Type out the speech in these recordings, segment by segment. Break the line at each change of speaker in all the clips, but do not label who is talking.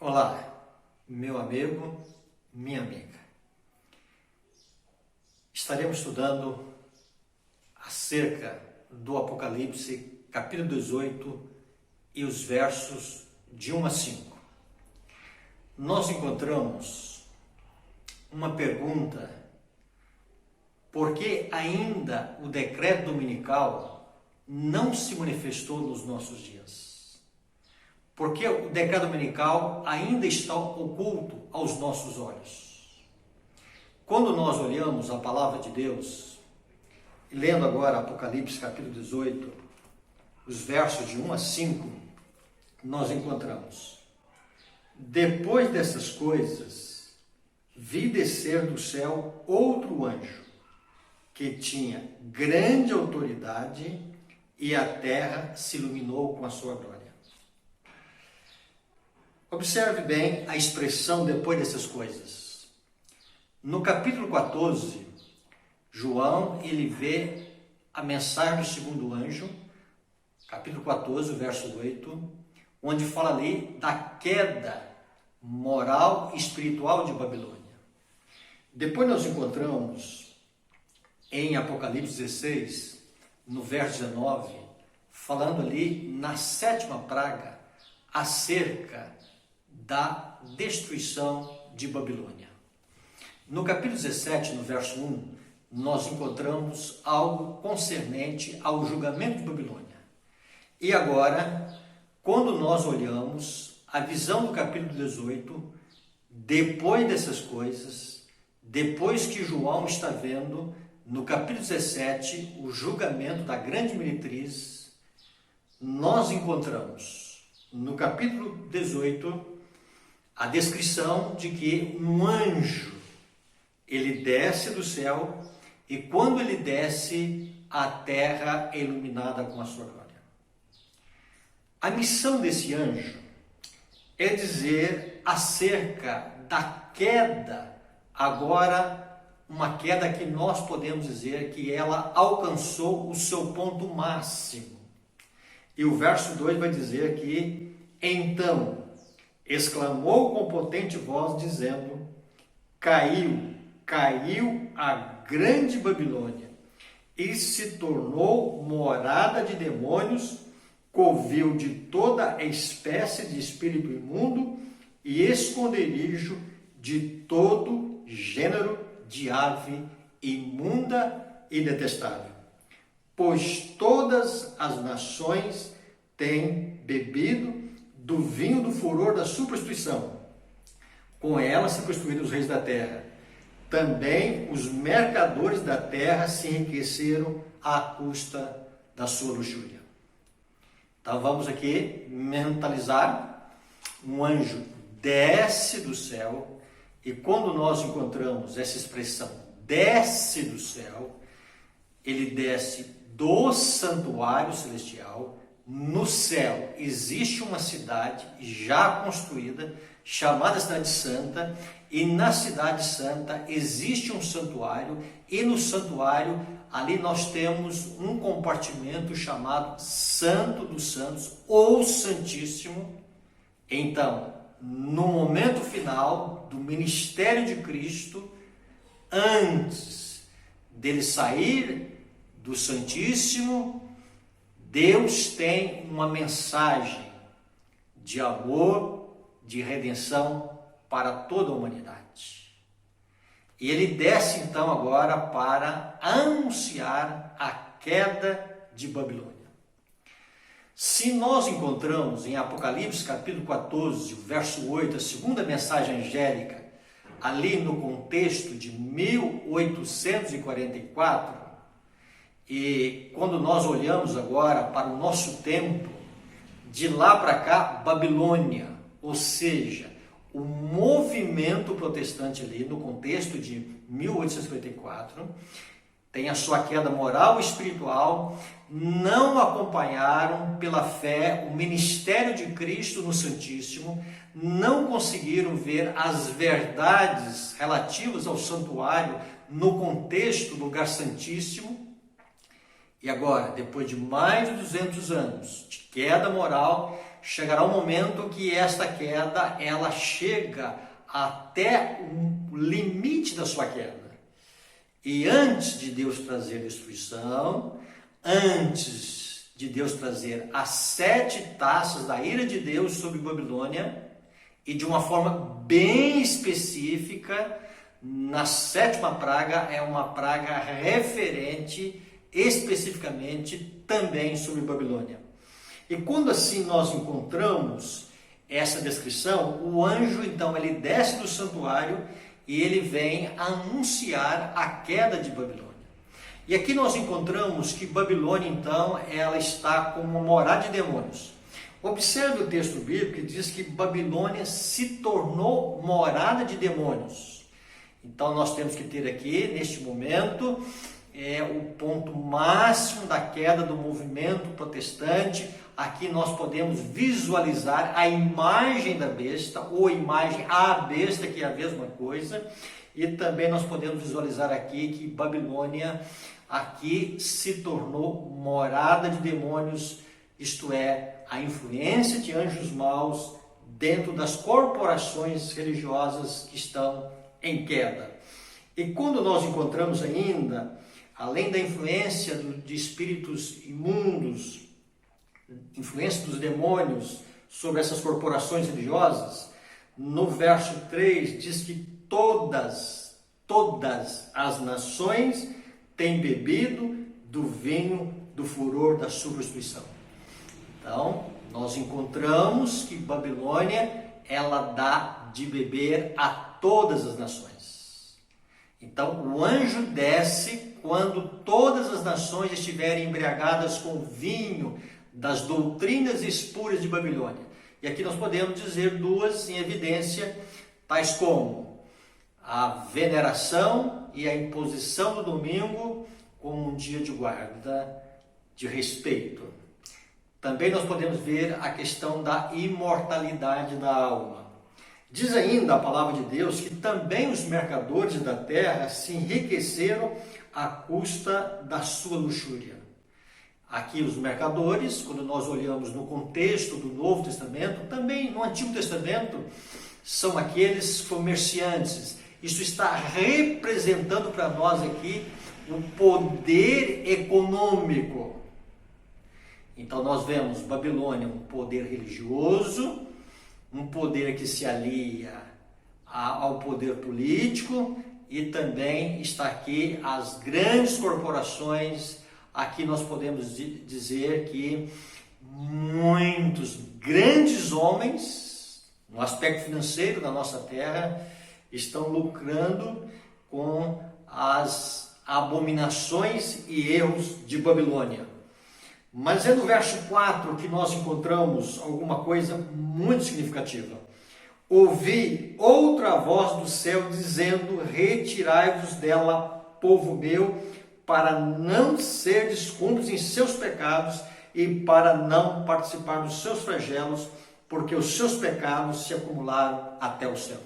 Olá, meu amigo, minha amiga. Estaremos estudando acerca do Apocalipse, capítulo 18 e os versos de 1 a 5. Nós encontramos uma pergunta: por que ainda o decreto dominical não se manifestou nos nossos dias? Porque o decreto dominical ainda está oculto aos nossos olhos. Quando nós olhamos a palavra de Deus, lendo agora Apocalipse capítulo 18, os versos de 1 a 5, nós encontramos: depois dessas coisas, vi descer do céu outro anjo, que tinha grande autoridade, e a terra se iluminou com a sua glória. Observe bem a expressão depois dessas coisas. No capítulo 14, João, ele vê a mensagem do segundo anjo, capítulo 14, verso 8, onde fala ali da queda moral e espiritual de Babilônia. Depois nós encontramos em Apocalipse 16, no verso 19, falando ali na sétima praga, acerca da destruição de Babilônia. No capítulo 17, no verso 1, nós encontramos algo concernente ao julgamento de Babilônia. E agora, quando nós olhamos a visão do capítulo 18, depois dessas coisas, depois que João está vendo, no capítulo 17, o julgamento da grande meretriz, nós encontramos no capítulo 18 a descrição de que um anjo, ele desce do céu, e quando ele desce, a terra é iluminada com a sua glória. A missão desse anjo é dizer acerca da queda, agora uma queda que nós podemos dizer que ela alcançou o seu ponto máximo. E o verso 2 vai dizer que, então, exclamou com potente voz, dizendo: caiu a grande Babilônia, e se tornou morada de demônios, covil de toda espécie de espírito imundo e esconderijo de todo gênero de ave imunda e detestável. Pois todas as nações têm bebido do vinho do furor da sua prostituição. Com ela se prostituíram os reis da terra. Também os mercadores da terra se enriqueceram à custa da sua luxúria. Então vamos aqui mentalizar. Um anjo desce do céu, e quando nós encontramos essa expressão, desce do céu, ele desce do santuário celestial. No céu existe uma cidade já construída, chamada Cidade Santa, e na Cidade Santa existe um santuário, e no santuário ali nós temos um compartimento chamado Santo dos Santos, ou Santíssimo. Então, no momento final do ministério de Cristo, antes dele sair do Santíssimo, Deus tem uma mensagem de amor, de redenção para toda a humanidade. E ele desce então agora para anunciar a queda de Babilônia. Se nós encontramos em Apocalipse capítulo 14, verso 8, a segunda mensagem angélica, ali no contexto de 1844, e quando nós olhamos agora para o nosso tempo, de lá para cá, Babilônia, ou seja, o movimento protestante ali, no contexto de 1854, tem a sua queda moral e espiritual, não acompanharam pela fé o ministério de Cristo no Santíssimo, não conseguiram ver as verdades relativas ao santuário no contexto do lugar santíssimo. E agora, depois de mais de 200 anos de queda moral, chegará um momento que esta queda, ela chega até o limite da sua queda. E antes de Deus trazer destruição, antes de Deus trazer as 7 taças da ira de Deus sobre Babilônia, e de uma forma bem específica, na 7ª praga, é uma praga referente especificamente também sobre Babilônia. E quando assim nós encontramos essa descrição, o anjo então ele desce do santuário e ele vem anunciar a queda de Babilônia. E aqui nós encontramos que Babilônia então ela está como morada de demônios. Observe o texto bíblico que diz que Babilônia se tornou morada de demônios. Então nós temos que ter aqui neste momento o ponto máximo da queda do movimento protestante. Aqui nós podemos visualizar a imagem da besta, ou imagem à besta, que é a mesma coisa, e também nós podemos visualizar aqui que Babilônia aqui se tornou morada de demônios, isto é, a influência de anjos maus dentro das corporações religiosas que estão em queda. E quando nós encontramos ainda, além da influência de espíritos imundos, influência dos demônios sobre essas corporações religiosas, no verso 3 diz que todas as nações têm bebido do vinho do furor da sua prostituição. Então, nós encontramos que Babilônia, ela dá de beber a todas as nações. Então, o anjo desce quando todas as nações estiverem embriagadas com o vinho das doutrinas espúrias de Babilônia. E aqui nós podemos dizer 2 em evidência, tais como a veneração e a imposição do domingo como um dia de guarda, de respeito. Também nós podemos ver a questão da imortalidade da alma. Diz ainda a palavra de Deus que também os mercadores da terra se enriqueceram à custa da sua luxúria. Aqui os mercadores, quando nós olhamos no contexto do Novo Testamento, também no Antigo Testamento, são aqueles comerciantes. Isso está representando para nós aqui o poder econômico. Então nós vemos Babilônia, um poder religioso, um poder que se alia ao poder político, e também está aqui as grandes corporações. Aqui nós podemos dizer que muitos grandes homens, no aspecto financeiro da nossa terra, estão lucrando com as abominações e erros de Babilônia. Mas é no verso 4 que nós encontramos alguma coisa muito significativa. Ouvi outra voz do céu dizendo: retirai-vos dela, povo meu, para não serdes cúmplices em seus pecados e para não participar dos seus flagelos, porque os seus pecados se acumularam até o céu.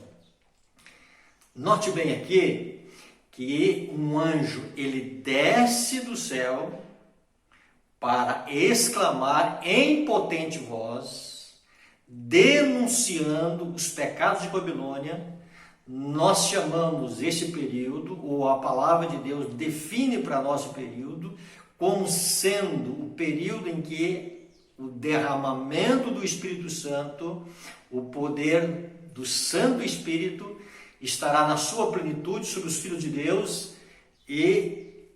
Note bem aqui que um anjo, ele desce do céu para exclamar em potente voz, denunciando os pecados de Babilônia. Nós chamamos esse período, ou a palavra de Deus define para nós esse período, como sendo o período em que o derramamento do Espírito Santo, o poder do Santo Espírito, estará na sua plenitude sobre os filhos de Deus, e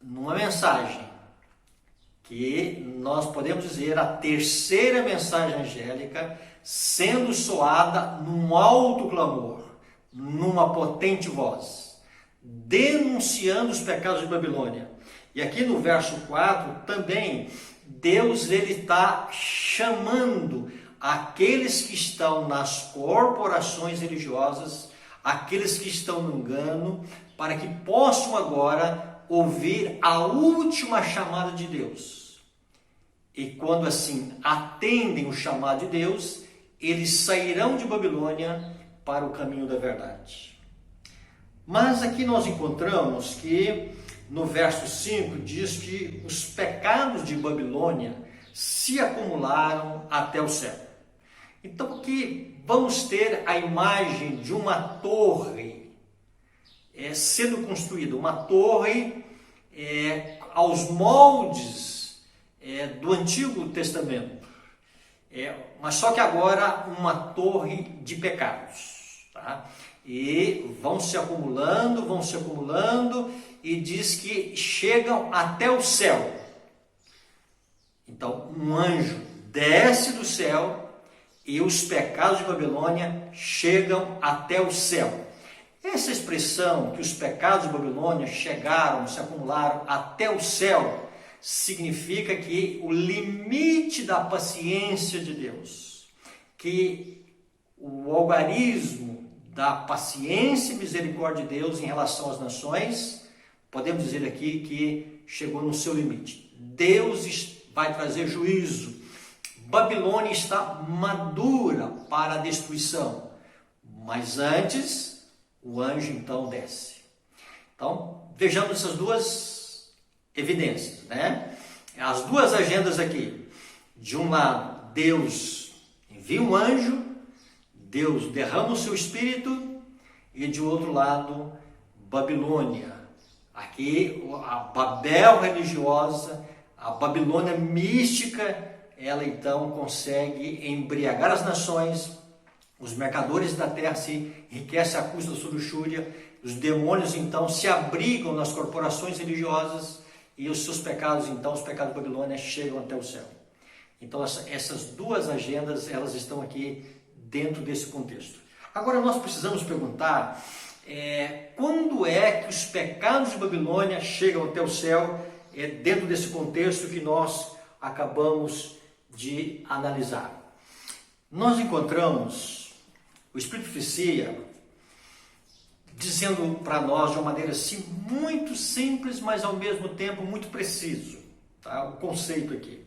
numa mensagem que nós podemos dizer a terceira mensagem angélica, sendo soada num alto clamor, numa potente voz, denunciando os pecados de Babilônia. E aqui no verso 4 também, Deus ele está chamando aqueles que estão nas corporações religiosas, aqueles que estão no engano, para que possam agora ouvir a última chamada de Deus. E quando assim atendem o chamado de Deus, eles sairão de Babilônia para o caminho da verdade. Mas aqui nós encontramos que no verso 5 diz que os pecados de Babilônia se acumularam até o céu. Então aqui vamos ter a imagem de uma torre sendo construída, uma torre aos moldes do Antigo Testamento, mas só que agora uma torre de pecados, tá? E vão se acumulando, e diz que chegam até o céu. Então, um anjo desce do céu e os pecados de Babilônia chegam até o céu. Essa expressão que os pecados de Babilônia chegaram, se acumularam até o céu, significa que o limite da paciência de Deus, que o algarismo da paciência e misericórdia de Deus em relação às nações, podemos dizer aqui que chegou no seu limite. Deus vai trazer juízo. Babilônia está madura para a destruição, mas antes o anjo então desce. Então vejamos essas duas evidências, né? As duas agendas aqui. De um lado, Deus envia um anjo, Deus derrama o seu espírito, e de outro lado, Babilônia. Aqui a Babel religiosa, a Babilônia mística, ela então consegue embriagar as nações, os mercadores da terra se enriquecem à custa da sua luxúria, os demônios então se abrigam nas corporações religiosas e os seus pecados, então os pecados da Babilônia chegam até o céu. Então essas duas agendas, elas estão aqui dentro desse contexto. Agora nós precisamos perguntar, quando é que os pecados de Babilônia chegam até o céu, dentro desse contexto que nós acabamos de analisar? Nós encontramos o Espírito de Profecia dizendo para nós de uma maneira assim muito simples, mas ao mesmo tempo muito preciso, tá? O conceito aqui.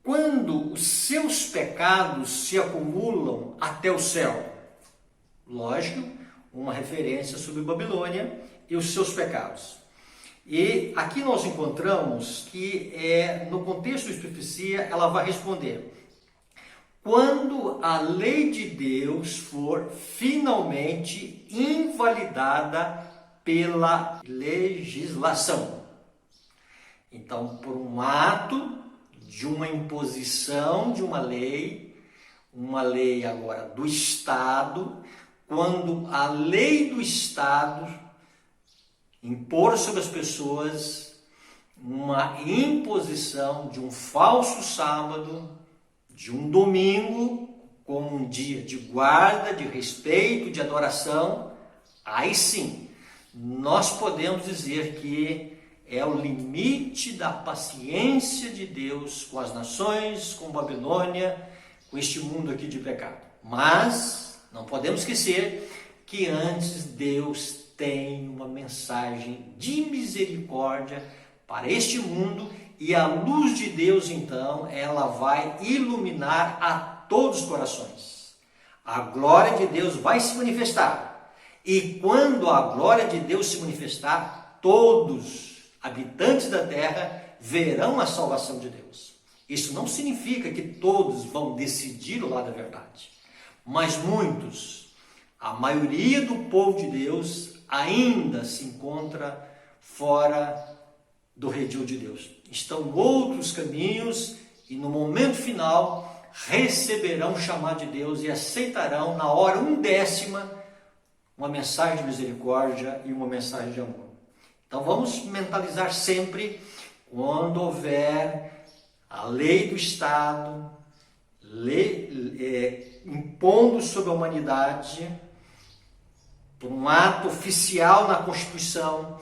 Quando os seus pecados se acumulam até o céu, lógico, uma referência sobre Babilônia e os seus pecados. E aqui nós encontramos que no contexto da profecia ela vai responder: quando a lei de Deus for finalmente invalidada pela legislação. Então, por um ato de uma imposição de uma lei agora do Estado, quando a lei do Estado impor sobre as pessoas uma imposição de um falso sábado, de um domingo, como um dia de guarda, de respeito, de adoração, aí sim, nós podemos dizer que é o limite da paciência de Deus com as nações, com Babilônia, com este mundo aqui de pecado. Mas não podemos esquecer que antes Deus tem uma mensagem de misericórdia para este mundo, e a luz de Deus então, ela vai iluminar a todos os corações. A glória de Deus vai se manifestar, e quando a glória de Deus se manifestar, todos habitantes da terra verão a salvação de Deus. Isso não significa que todos vão decidir o lado da verdade, mas muitos, a maioria do povo de Deus ainda se encontra fora do redil de Deus. Estão outros caminhos e no momento final receberão o chamado de Deus e aceitarão na hora 1/10 uma mensagem de misericórdia e uma mensagem de amor. Então vamos mentalizar sempre, quando houver a lei do Estado, impondo sobre a humanidade, por um ato oficial na Constituição,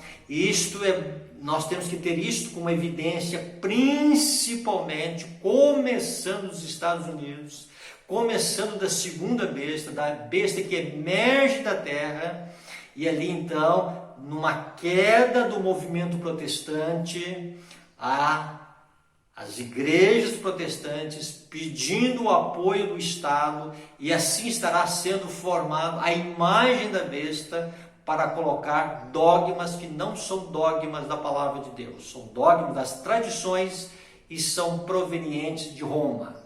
nós temos que ter isto como evidência, principalmente começando dos Estados Unidos, começando da segunda besta, da besta que emerge da terra, e ali então, numa queda do movimento protestante, as igrejas protestantes pedindo o apoio do Estado, e assim estará sendo formado a imagem da besta para colocar dogmas que não são dogmas da palavra de Deus, são dogmas das tradições e são provenientes de Roma.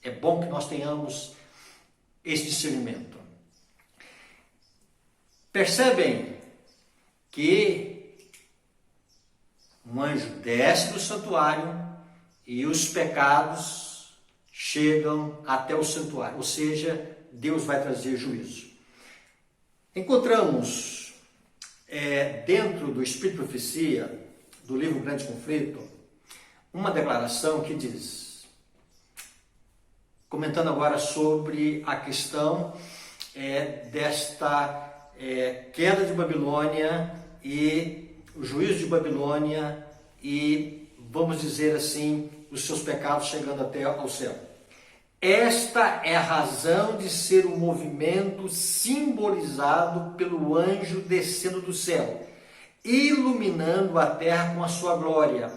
É bom que nós tenhamos esse discernimento. Percebem que um anjo desce do santuário e os pecados chegam até o santuário, ou seja, Deus vai trazer juízo. Encontramos dentro do Espírito de Profecia, do livro Grande Conflito, uma declaração que diz, comentando agora sobre a questão desta queda de Babilônia e o juízo de Babilônia e, vamos dizer assim, os seus pecados chegando até ao céu. Esta é a razão de ser o movimento simbolizado pelo anjo descendo do céu, iluminando a terra com a sua glória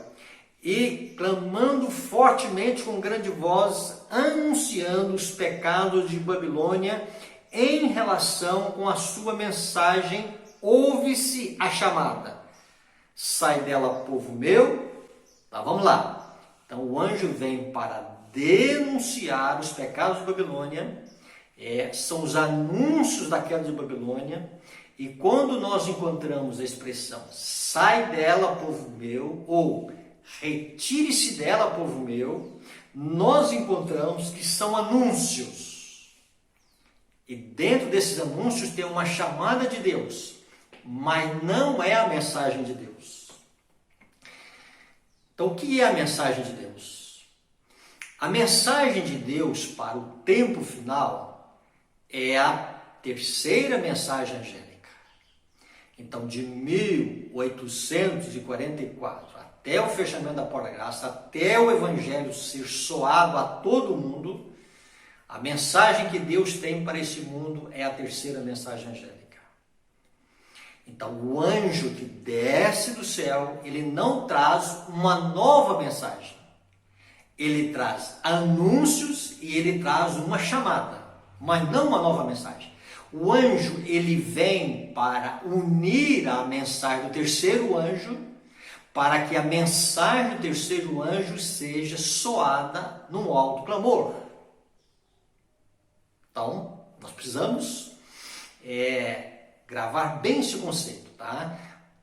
e clamando fortemente com grande voz, anunciando os pecados de Babilônia em relação com a sua mensagem. Ouve-se a chamada: sai dela, povo meu. Tá, vamos lá. Então o anjo vem para denunciar os pecados de Babilônia, são os anúncios da queda de Babilônia, e quando nós encontramos a expressão sai dela, povo meu, ou retire-se dela, povo meu, nós encontramos que são anúncios. E dentro desses anúncios tem uma chamada de Deus, mas não é a mensagem de Deus. Então, o que é a mensagem de Deus? A mensagem de Deus para o tempo final é a terceira mensagem angélica. Então, de 1844 até o fechamento da Porta da Graça, até o Evangelho ser soado a todo mundo, a mensagem que Deus tem para esse mundo é a terceira mensagem angélica. Então, o anjo que desce do céu, ele não traz uma nova mensagem. Ele traz anúncios e ele traz uma chamada, mas não uma nova mensagem. O anjo, ele vem para unir a mensagem do terceiro anjo, para que a mensagem do terceiro anjo seja soada num alto clamor. Então, nós precisamos gravar bem esse conceito, tá?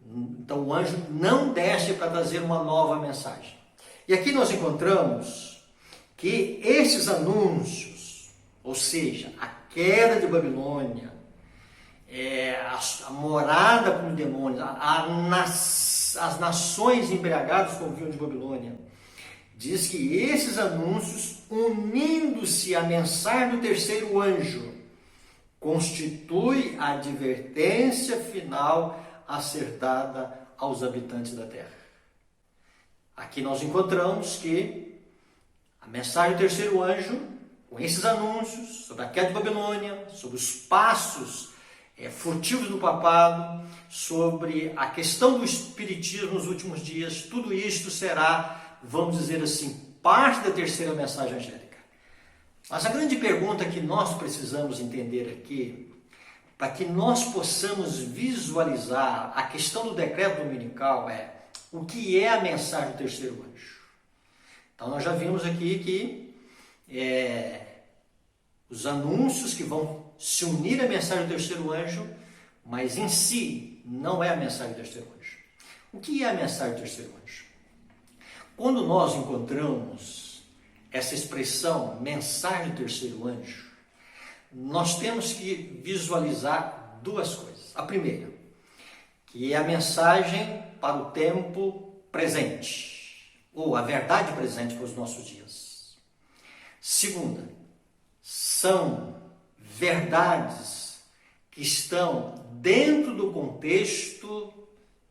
Então, o anjo não desce para trazer uma nova mensagem. E aqui nós encontramos que esses anúncios, ou seja, a queda de Babilônia, a morada com os demônios, as nações embriagadas com o vinho de Babilônia, diz que esses anúncios, unindo-se à mensagem do terceiro anjo, constitui a advertência final a ser dada aos habitantes da terra. Aqui nós encontramos que a mensagem do terceiro anjo, com esses anúncios sobre a queda de Babilônia, sobre os passos furtivos do papado, sobre a questão do espiritismo nos últimos dias, tudo isto será, vamos dizer assim, parte da terceira mensagem angélica. Mas a grande pergunta que nós precisamos entender aqui, para que nós possamos visualizar a questão do decreto dominical, o que é a mensagem do terceiro anjo? Então, nós já vimos aqui que os anúncios que vão se unir à mensagem do terceiro anjo, mas em si não é a mensagem do terceiro anjo. O que é a mensagem do terceiro anjo? Quando nós encontramos essa expressão mensagem do terceiro anjo, nós temos que visualizar duas coisas. A primeira, que é a mensagem para o tempo presente, ou a verdade presente para os nossos dias. Segunda, são verdades que estão dentro do contexto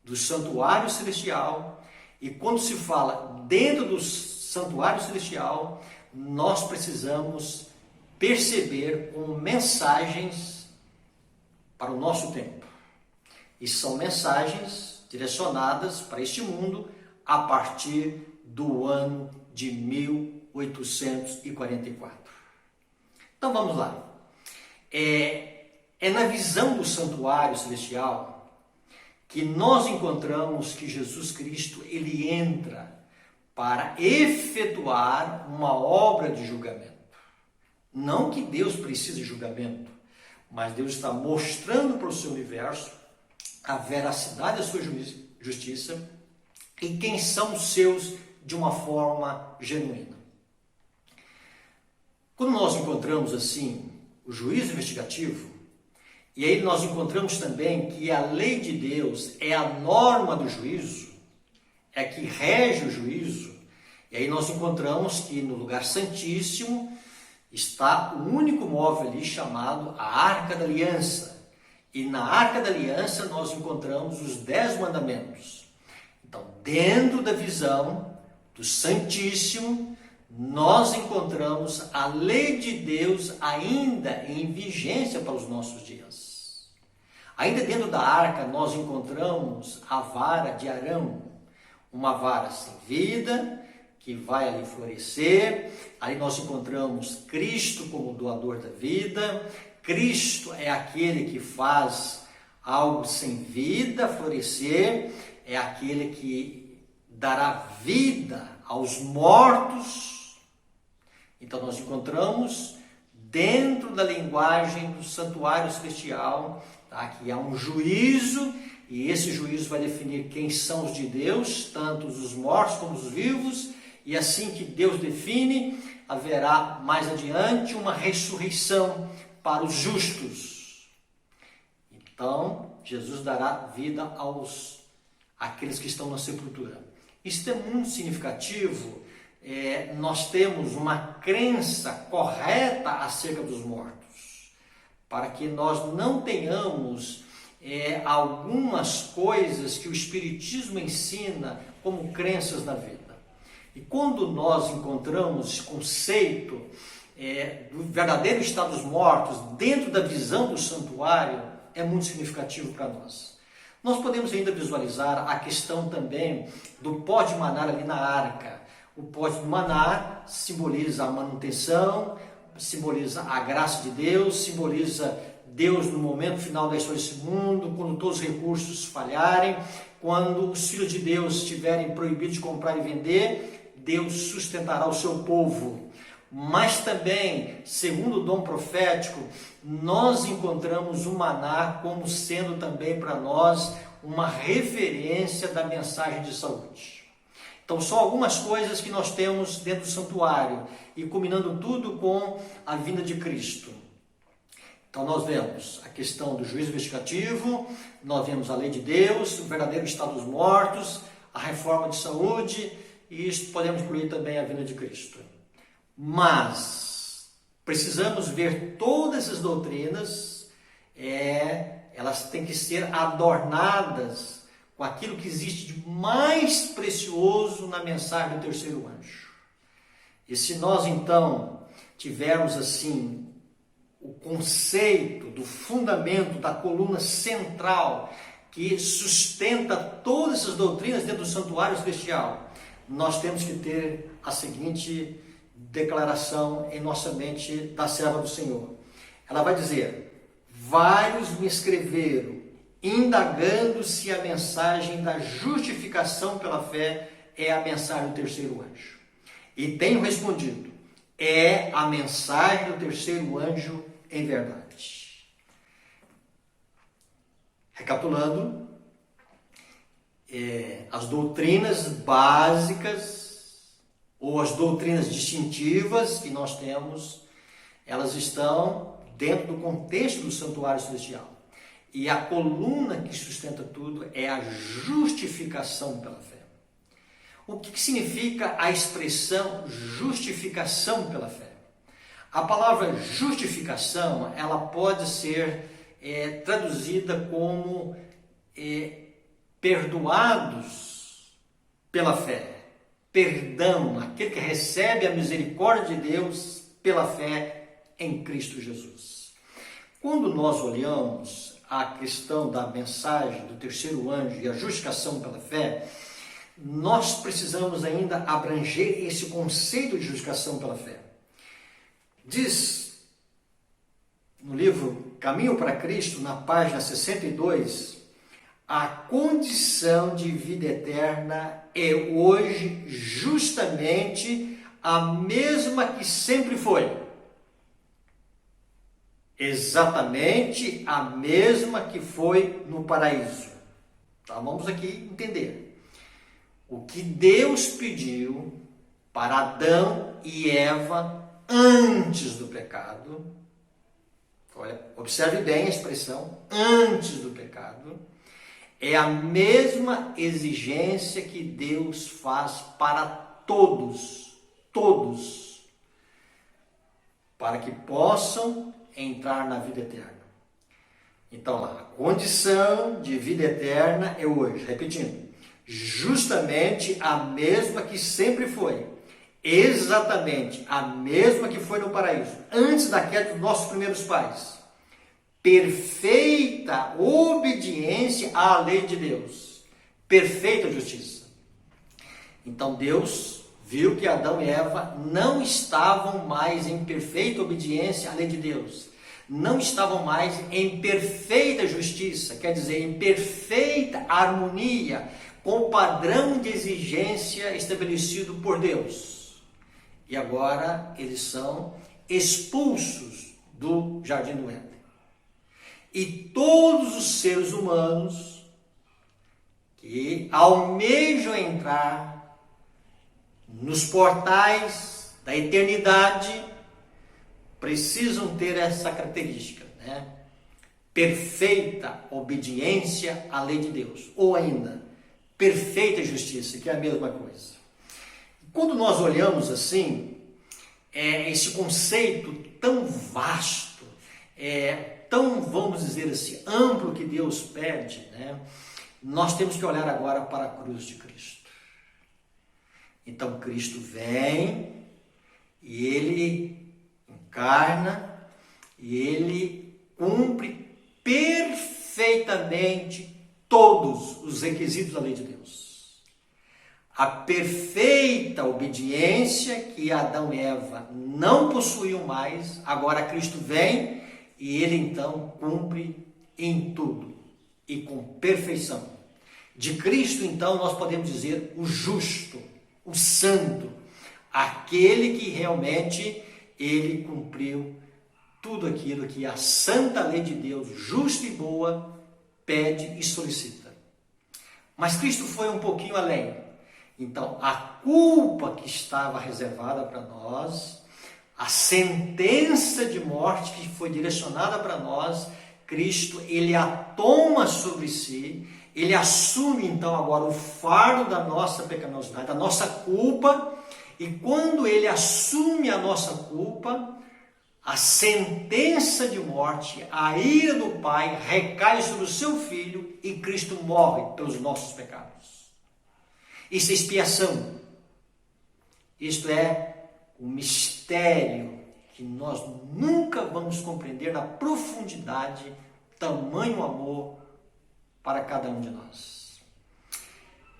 do santuário celestial, e quando se fala dentro do santuário celestial, nós precisamos perceber como mensagens para o nosso tempo. E são mensagens direcionadas para este mundo a partir do ano de 1844. Então vamos lá. É na visão do santuário celestial que nós encontramos que Jesus Cristo ele entra para efetuar uma obra de julgamento. Não que Deus precise de julgamento, mas Deus está mostrando para o seu universo a veracidade da sua justiça e quem são os seus de uma forma genuína. Quando nós encontramos assim o juízo investigativo, e aí nós encontramos também que a lei de Deus é a norma do juízo, é que rege o juízo, e aí nós encontramos que no lugar santíssimo está o único móvel ali chamado a Arca da Aliança. E na Arca da Aliança nós encontramos os 10 mandamentos. Então, dentro da visão do Santíssimo, nós encontramos a lei de Deus ainda em vigência para os nossos dias. Ainda dentro da arca nós encontramos a vara de Arão, uma vara sem vida, que vai ali florescer. Ali nós encontramos Cristo como doador da vida. Cristo é aquele que faz algo sem vida florescer, é aquele que dará vida aos mortos. Então nós encontramos dentro da linguagem do santuário celestial, tá, que há um juízo, e esse juízo vai definir quem são os de Deus, tanto os mortos como os vivos, e assim que Deus define, haverá mais adiante uma ressurreição para os justos. Então, Jesus dará vida àqueles que estão na sepultura. Isso é muito significativo. Nós temos uma crença correta acerca dos mortos, para que nós não tenhamos algumas coisas que o Espiritismo ensina como crenças na vida. E quando nós encontramos esse conceito do verdadeiro estado dos mortos dentro da visão do santuário, é muito significativo para nós. Nós podemos ainda visualizar a questão também do pó de maná ali na arca. O pó de maná simboliza a manutenção, simboliza a graça de Deus, simboliza Deus no momento final da história desse mundo, quando todos os recursos falharem, quando os filhos de Deus estiverem proibidos de comprar e vender, Deus sustentará o seu povo. Mas também, segundo o dom profético, nós encontramos o maná como sendo também para nós uma referência da mensagem de saúde. Então são algumas coisas que nós temos dentro do santuário, e combinando tudo com a vinda de Cristo. Então nós vemos a questão do juízo investigativo, nós vemos a lei de Deus, o verdadeiro estado dos mortos, a reforma de saúde, e isso podemos incluir também a vinda de Cristo. Mas precisamos ver todas essas doutrinas, elas têm que ser adornadas com aquilo que existe de mais precioso na mensagem do terceiro anjo. E se nós então tivermos assim o conceito do fundamento, da coluna central que sustenta todas essas doutrinas dentro do santuário celestial, nós temos que ter a seguinte declaração em nossa mente da serva do Senhor. Ela vai dizer: vários me escreveram, indagando se a mensagem da justificação pela fé é a mensagem do terceiro anjo. E tenho respondido: é a mensagem do terceiro anjo em verdade. Recapitulando, as doutrinas básicas ou as doutrinas distintivas que nós temos, elas estão dentro do contexto do santuário celestial. E a coluna que sustenta tudo é a justificação pela fé. O que significa a expressão justificação pela fé? A palavra justificação, ela pode ser traduzida como perdoados pela fé. Perdão, aquele que recebe a misericórdia de Deus pela fé em Cristo Jesus. Quando nós olhamos a questão da mensagem do terceiro anjo e a justificação pela fé, nós precisamos ainda abranger esse conceito de justificação pela fé. Diz no livro Caminho para Cristo, na página 62, A condição de vida eterna é hoje justamente a mesma que sempre foi. Exatamente a mesma que foi no paraíso. Então vamos aqui entender. O que Deus pediu para Adão e Eva antes do pecado, olha, observe bem a expressão, antes do pecado, é a mesma exigência que Deus faz para todos, para que possam entrar na vida eterna. Então, a condição de vida eterna é hoje, repetindo, justamente a mesma que sempre foi, exatamente a mesma que foi no paraíso, antes da queda dos nossos primeiros pais. Perfeita obediência à lei de Deus, perfeita justiça. Então Deus viu que Adão e Eva não estavam mais em perfeita obediência à lei de Deus, não estavam mais em perfeita justiça, quer dizer, em perfeita harmonia com o padrão de exigência estabelecido por Deus. E agora eles são expulsos do Jardim do Éden. E todos os seres humanos que almejam entrar nos portais da eternidade precisam ter essa característica, né? Perfeita obediência à lei de Deus, ou ainda, perfeita justiça, que é a mesma coisa. Quando nós olhamos assim, esse conceito tão vasto, tão, vamos dizer assim, amplo que Deus pede, né? Nós temos que olhar agora para a cruz de Cristo. Então Cristo vem e Ele encarna e Ele cumpre perfeitamente todos os requisitos da lei de Deus. A perfeita obediência que Adão e Eva não possuíam mais, agora Cristo vem e Ele então cumpre em tudo e com perfeição. De Cristo então nós podemos dizer o justo, o santo, aquele que realmente Ele cumpriu tudo aquilo que a santa lei de Deus, justa e boa, pede e solicita. Mas Cristo foi um pouquinho além. Então, a culpa que estava reservada para nós, a sentença de morte que foi direcionada para nós, Cristo, Ele a toma sobre si, Ele assume então agora o fardo da nossa pecaminosidade, da nossa culpa, e quando Ele assume a nossa culpa, a sentença de morte, a ira do Pai recai sobre o seu Filho e Cristo morre pelos nossos pecados. Isso é expiação. Isto é um mistério que nós nunca vamos compreender na profundidade, tamanho amor para cada um de nós.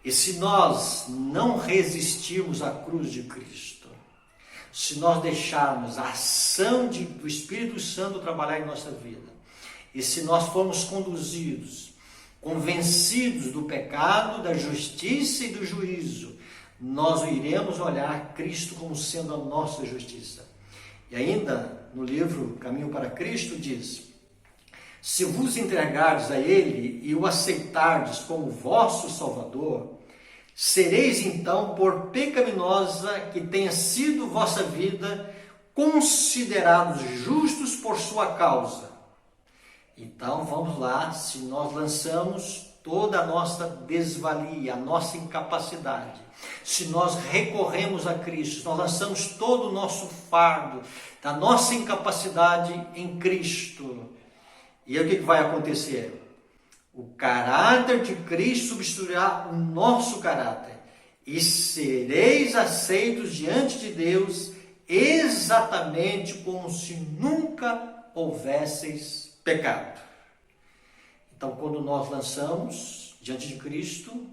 E se nós não resistirmos à cruz de Cristo, se nós deixarmos a ação do Espírito Santo trabalhar em nossa vida, e se nós formos conduzidos, convencidos do pecado, da justiça e do juízo, nós iremos olhar Cristo como sendo a nossa justiça. E ainda no livro Caminho para Cristo diz: se vos entregardes a Ele e o aceitardes como vosso Salvador, sereis então, por pecaminosa que tenha sido vossa vida, considerados justos por sua causa. Então vamos lá, se nós lançamos toda a nossa desvalia, a nossa incapacidade, se nós recorremos a Cristo, se nós lançamos todo o nosso fardo da nossa incapacidade em Cristo, e aí o que vai acontecer? O caráter de Cristo substituirá o nosso caráter, e sereis aceitos diante de Deus exatamente como se nunca houvesseis pecado. Então, quando nós lançamos diante de Cristo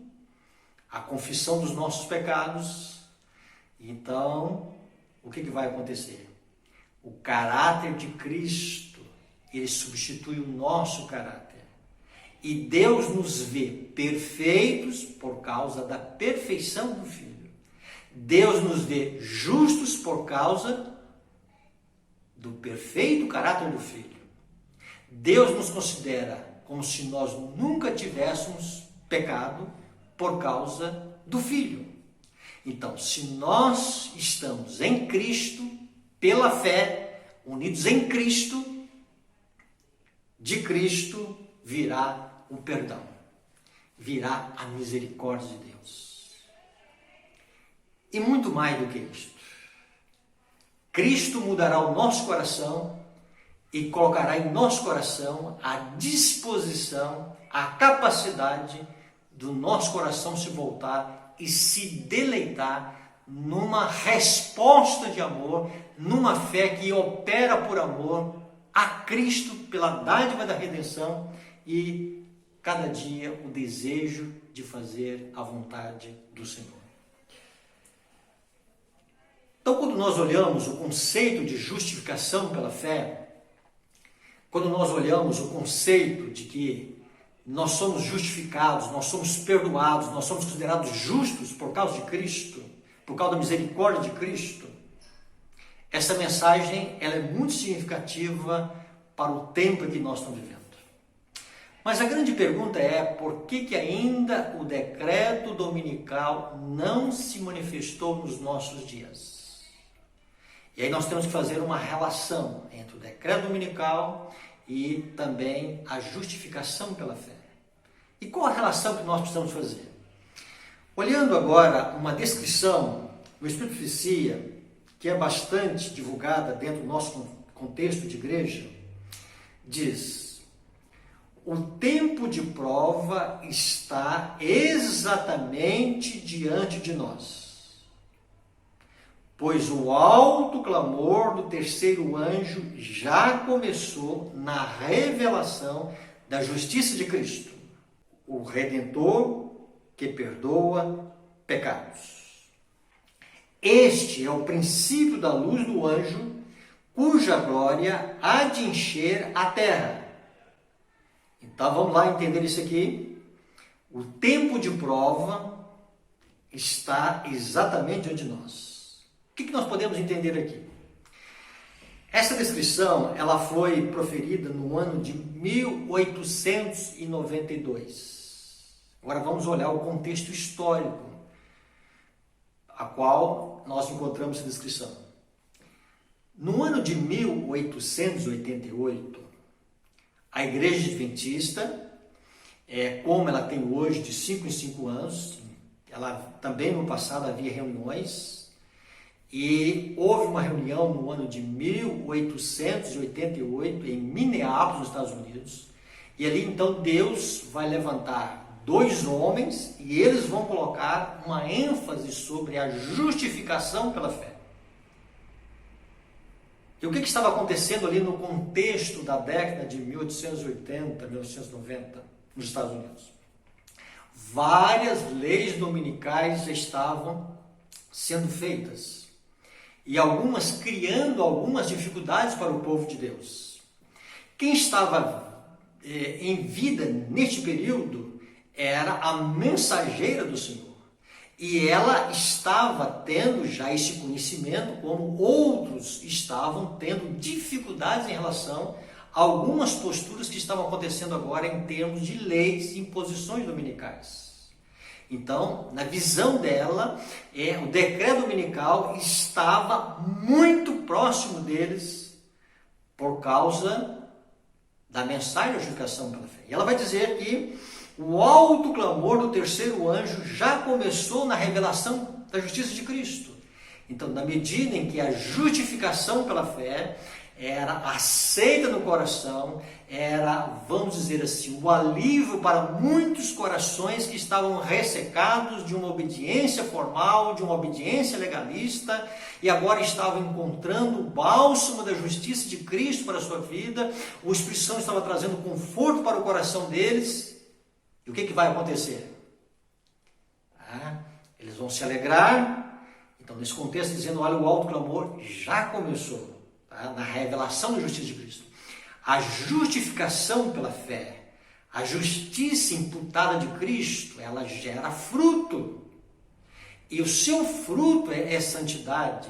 a confissão dos nossos pecados, então, o que vai acontecer? O caráter de Cristo, ele substitui o nosso caráter. E Deus nos vê perfeitos por causa da perfeição do Filho. Deus nos vê justos por causa do perfeito caráter do Filho. Deus nos considera como se nós nunca tivéssemos pecado por causa do Filho. Então, se nós estamos em Cristo, pela fé, unidos em Cristo, de Cristo virá o perdão, virá a misericórdia de Deus. E muito mais do que isto. Cristo mudará o nosso coração e colocará em nosso coração a disposição, a capacidade do nosso coração se voltar e se deleitar numa resposta de amor, numa fé que opera por amor a Cristo pela dádiva da redenção e cada dia o desejo de fazer a vontade do Senhor. Então, quando nós olhamos o conceito de justificação pela fé, quando nós olhamos o conceito de que nós somos justificados, nós somos perdoados, nós somos considerados justos por causa de Cristo, por causa da misericórdia de Cristo, essa mensagem ela é muito significativa para o tempo em que nós estamos vivendo. Mas a grande pergunta é, por que ainda o decreto dominical não se manifestou nos nossos dias? E aí nós temos que fazer uma relação entre o decreto dominical e também a justificação pela fé. E qual a relação que nós precisamos fazer? Olhando agora uma descrição do Espírito de Profecia, que é bastante divulgada dentro do nosso contexto de igreja, diz: o tempo de prova está exatamente diante de nós, pois o alto clamor do terceiro anjo já começou na revelação da justiça de Cristo, o Redentor que perdoa pecados. Este é o princípio da luz do anjo, cuja glória há de encher a terra. Então vamos lá entender isso aqui. O tempo de prova está exatamente diante de nós. O que nós podemos entender aqui? Essa descrição ela foi proferida no ano de 1892. Agora vamos olhar o contexto histórico a qual nós encontramos essa descrição. No ano de 1888, a Igreja Adventista, como ela tem hoje, de 5 em 5 anos, ela também no passado havia reuniões, e houve uma reunião no ano de 1888 em Minneapolis, nos Estados Unidos, e ali então Deus vai levantar 2 homens e eles vão colocar uma ênfase sobre a justificação pela fé. E o que estava acontecendo ali no contexto da década de 1880, 1990, nos Estados Unidos? Várias leis dominicais estavam sendo feitas e algumas criando algumas dificuldades para o povo de Deus. Quem estava em vida neste período era a mensageira do Senhor. E ela estava tendo já esse conhecimento, como outros estavam tendo dificuldades em relação a algumas posturas que estavam acontecendo agora em termos de leis e imposições dominicais. Então, na visão dela, o decreto dominical estava muito próximo deles por causa da mensagem da justificação pela fé. E ela vai dizer que o alto clamor do terceiro anjo já começou na revelação da justiça de Cristo. Então, na medida em que a justificação pela fé era aceita no coração, era, vamos dizer assim, o alívio para muitos corações que estavam ressecados de uma obediência formal, de uma obediência legalista, e agora estavam encontrando o bálsamo da justiça de Cristo para a sua vida. O Espírito Santo estava trazendo conforto para o coração deles. E o que vai acontecer? Eles vão se alegrar. Então, nesse contexto, dizendo, olha, o alto clamor já começou, na revelação da justiça de Cristo. A justificação pela fé, A justiça imputada de Cristo, ela gera fruto. E o seu fruto é santidade.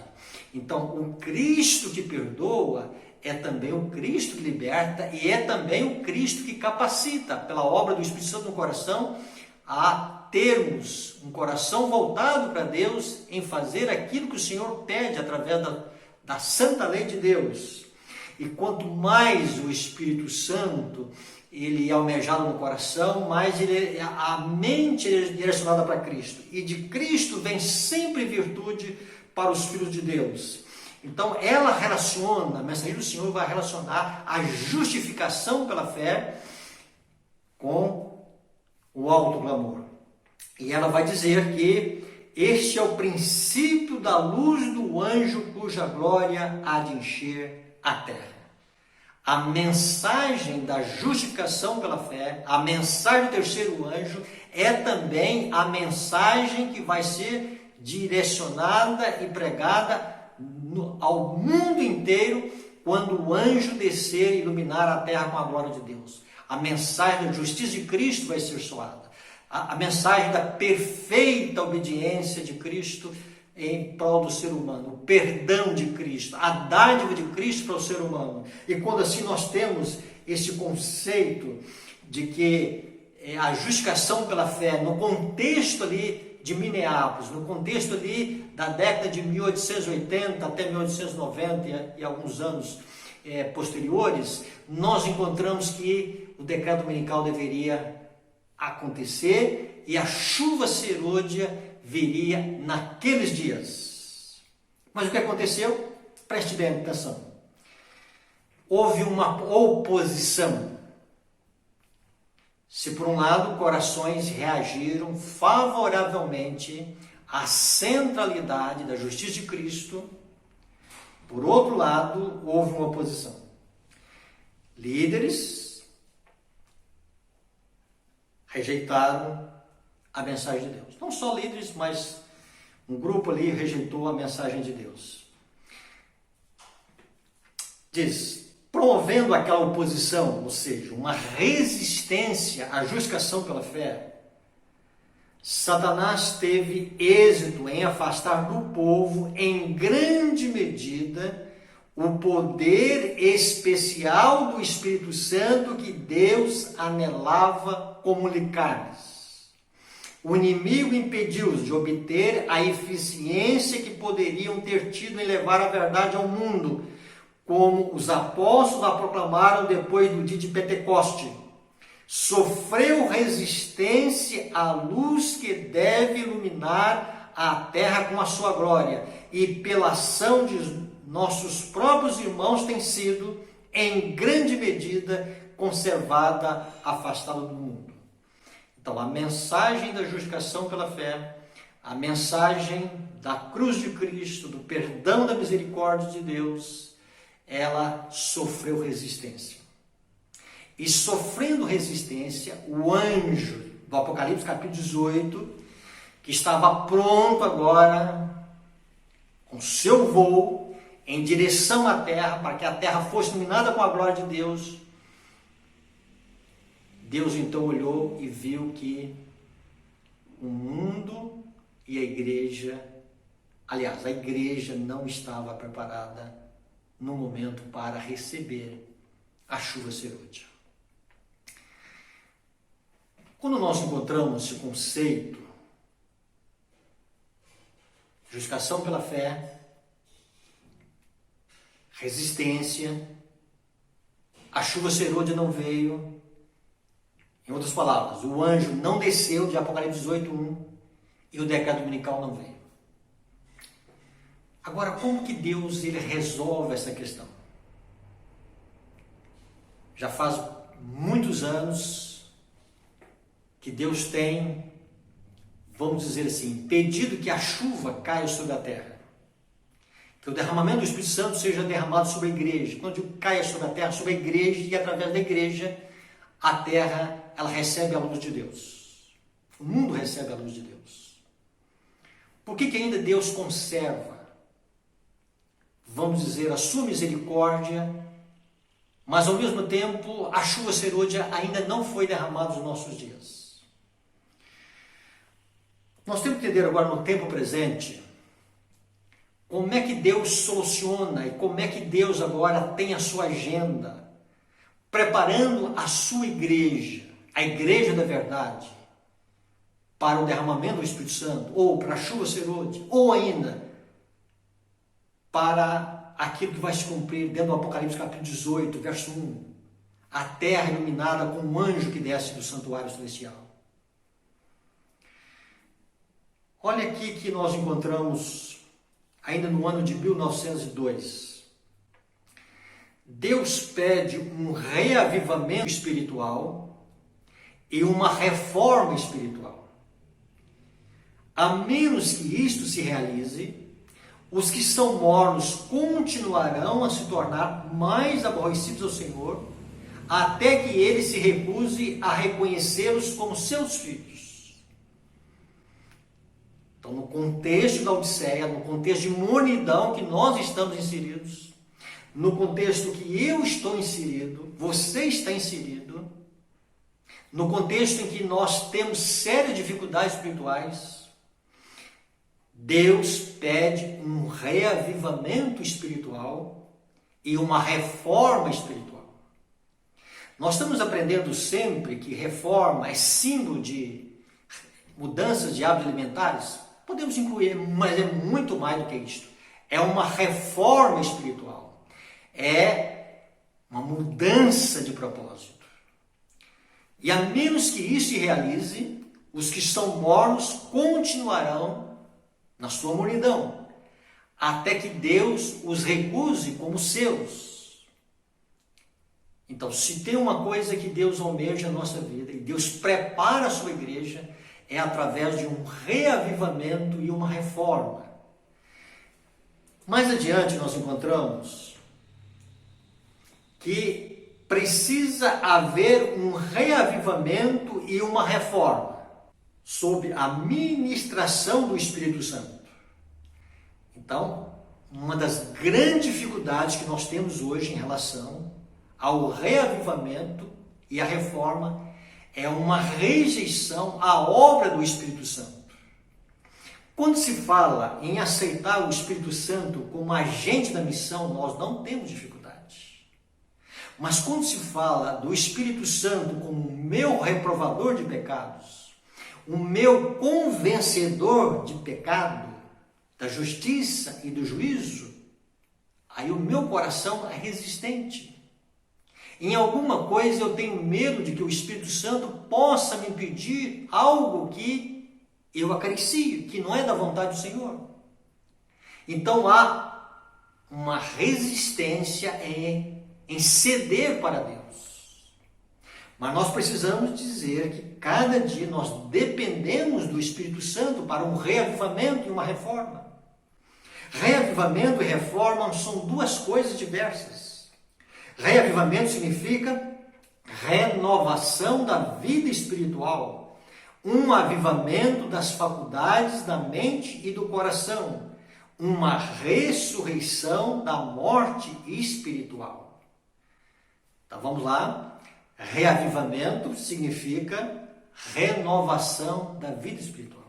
Então, o Cristo que perdoa é também o Cristo que liberta e é também o Cristo que capacita, pela obra do Espírito Santo no coração, a termos um coração voltado para Deus em fazer aquilo que o Senhor pede através da santa lei de Deus. E quanto mais o Espírito Santo ele é almejado no coração, mais a mente é direcionada para Cristo. E de Cristo vem sempre virtude para os filhos de Deus. Então ela relaciona, a mensagem do Senhor vai relacionar a justificação pela fé com o alto clamor. E ela vai dizer que este é o princípio da luz do anjo cuja glória há de encher a terra. A mensagem da justificação pela fé, a mensagem do terceiro anjo, é também a mensagem que vai ser direcionada e pregada ao mundo inteiro quando o anjo descer e iluminar a terra com a glória de Deus. A mensagem da justiça de Cristo vai ser soada. A mensagem da perfeita obediência de Cristo em prol do ser humano, o perdão de Cristo, a dádiva de Cristo para o ser humano. E quando assim nós temos esse conceito de que a justificação pela fé, no contexto ali de Minneapolis, no contexto ali da década de 1880 até 1890 e alguns anos posteriores, nós encontramos que o decreto dominical deveria acontecer e a chuva serôdia viria naqueles dias. Mas o que aconteceu? Preste bem atenção. Houve uma oposição. Se por um lado corações reagiram favoravelmente à centralidade da justiça de Cristo, por outro lado houve uma oposição. Líderes rejeitaram a mensagem de Deus. Não só líderes, mas um grupo ali rejeitou a mensagem de Deus. Diz, promovendo aquela oposição, ou seja, uma resistência à justificação pela fé, Satanás teve êxito em afastar do povo, em grande medida, o poder especial do Espírito Santo que Deus anelava comunicar-lhes. O inimigo impediu-os de obter a eficiência que poderiam ter tido em levar a verdade ao mundo, como os apóstolos a proclamaram depois do dia de Pentecoste. Sofreu resistência à luz que deve iluminar a terra com a sua glória, e pela ação de nossos próprios irmãos tem sido, em grande medida, conservada, afastada do mundo. Então, a mensagem da justificação pela fé, a mensagem da cruz de Cristo, do perdão da misericórdia de Deus, ela sofreu resistência. E sofrendo resistência, o anjo do Apocalipse capítulo 18, que estava pronto agora, com seu voo, em direção à terra, para que a terra fosse iluminada com a glória de Deus, Deus então olhou e viu que o mundo e a igreja, aliás, a igreja não estava preparada no momento para receber a chuva serôdia. Quando nós encontramos esse conceito, justificação pela fé, resistência, a chuva serôdia não veio. Em outras palavras, o anjo não desceu de Apocalipse 18:1 e o decreto dominical não veio. Agora, como que Deus ele resolve essa questão? Já faz muitos anos que Deus tem, vamos dizer assim, pedido que a chuva caia sobre a terra. Que o derramamento do Espírito Santo seja derramado sobre a igreja. Quando caia sobre a terra, sobre a igreja, e através da igreja, a terra ela recebe a luz de Deus. O mundo recebe a luz de Deus. Por que ainda Deus conserva, vamos dizer, a sua misericórdia, mas ao mesmo tempo a chuva serôdia ainda não foi derramada nos nossos dias. Nós temos que entender agora no tempo presente como é que Deus soluciona e como é que Deus agora tem a sua agenda, preparando a sua igreja, a igreja da verdade, para o derramamento do Espírito Santo, ou para a chuva serôdia, ou ainda para aquilo que vai se cumprir dentro do Apocalipse capítulo 18, verso 1, a terra iluminada com um anjo que desce do santuário celestial. Olha aqui que nós encontramos ainda no ano de 1902. Deus pede um reavivamento espiritual e uma reforma espiritual. A menos que isto se realize, os que são mornos continuarão a se tornar mais aborrecidos ao Senhor, até que ele se recuse a reconhecê-los como seus filhos. Então, no contexto da Odisseia, no contexto de mornidão que nós estamos inseridos, no contexto que eu estou inserido, você está inserido, no contexto em que nós temos sérias dificuldades espirituais, Deus pede um reavivamento espiritual e uma reforma espiritual. Nós estamos aprendendo sempre que reforma é símbolo de mudanças de hábitos alimentares. Podemos incluir, mas é muito mais do que isto. É uma reforma espiritual. É uma mudança de propósito. E a menos que isso se realize, os que estão mornos continuarão na sua mornidão, até que Deus os recuse como seus. Então, se tem uma coisa que Deus almeja na nossa vida, e Deus prepara a sua igreja, é através de um reavivamento e uma reforma. Mais adiante nós encontramos que precisa haver um reavivamento e uma reforma sob a ministração do Espírito Santo. Então, uma das grandes dificuldades que nós temos hoje em relação ao reavivamento e à reforma é uma rejeição à obra do Espírito Santo. Quando se fala em aceitar o Espírito Santo como agente da missão, nós não temos dificuldade. Mas quando se fala do Espírito Santo como o meu reprovador de pecados, o meu convencedor de pecado, da justiça e do juízo, aí o meu coração é resistente. Em alguma coisa eu tenho medo de que o Espírito Santo possa me pedir algo que eu acaricio, que não é da vontade do Senhor. Então há uma resistência em ceder para Deus. Mas nós precisamos dizer que cada dia nós dependemos do Espírito Santo para um reavivamento e uma reforma. Reavivamento e reforma são duas coisas diversas. Reavivamento significa renovação da vida espiritual, um avivamento das faculdades da mente e do coração, uma ressurreição da morte espiritual. Então vamos lá. Reavivamento significa renovação da vida espiritual.